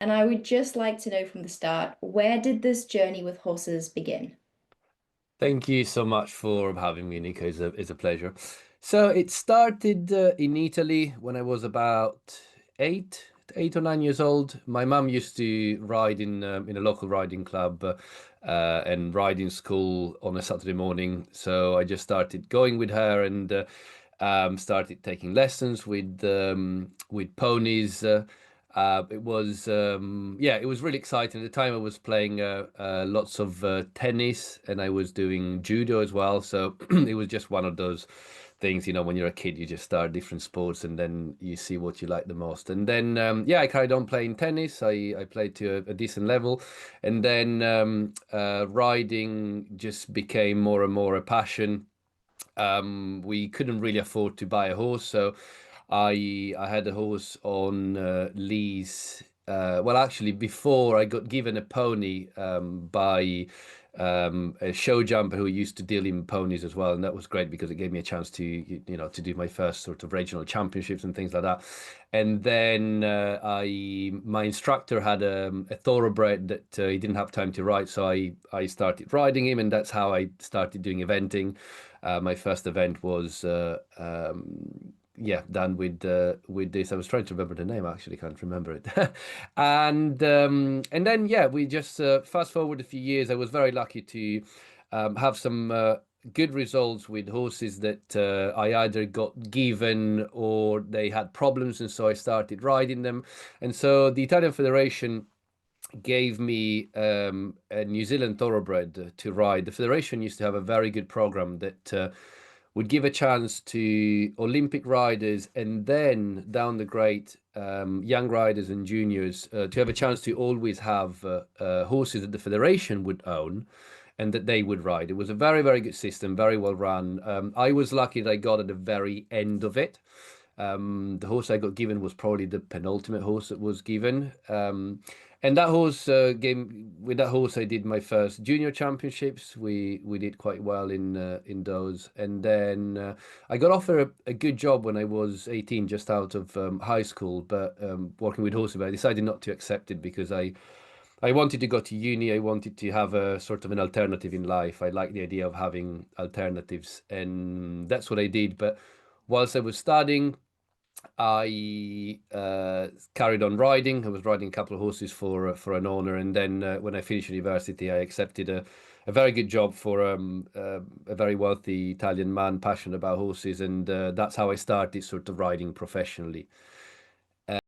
And I would just like to know from the start, where did this journey with horses begin? Thank you so much for having me, Nico. It's a pleasure. So it started in Italy when I was about 8 or 9 years old. My mum used to ride in a local riding club and riding school on a Saturday morning. So I just started going with her and started taking lessons with ponies. It was really exciting. At the time, I was playing lots of tennis and I was doing judo as well. So it was just one of those things, when you're a kid, you just start different sports and then you see what you like the most. And then, I carried on playing tennis. I played to a decent level. And then riding just became more and more a passion. We couldn't really afford to buy a horse, so I had a horse on lease. Well, actually, before I got given a pony by a show jumper who used to deal in ponies as well, and that was great because it gave me a chance to to do my first sort of regional championships and things like that. And then I my instructor had a thoroughbred that he didn't have time to ride, so I started riding him, and that's how I started doing eventing. My first event was done with this. I was trying to remember the name, I actually can't remember it. And then we just fast forward a few years. I was very lucky to have some good results with horses that I either got given or they had problems, and so I started riding them. And so the Italian Federation gave me a New Zealand thoroughbred to ride. The federation used to have a very good program that would give a chance to Olympic riders and then down the grade young riders and juniors to have a chance to always have horses that the federation would own and that they would ride. It was a very, very good system, very well run. I was lucky that I got at the very end of it. The horse I got given was probably the penultimate horse that was given. And that horse with that horse I did my first junior championships. We did quite well in those. And then I got offered a good job when I was 18, just out of high school, but working with horses. But I decided not to accept it because I wanted to go to uni. I wanted to have a sort of an alternative in life. I like the idea of having alternatives, and that's what I did. But whilst I was studying, I carried on riding. I was riding a couple of horses for an owner, and then when I finished university, I accepted a very good job for a very wealthy Italian man passionate about horses, and that's how I started sort of riding professionally.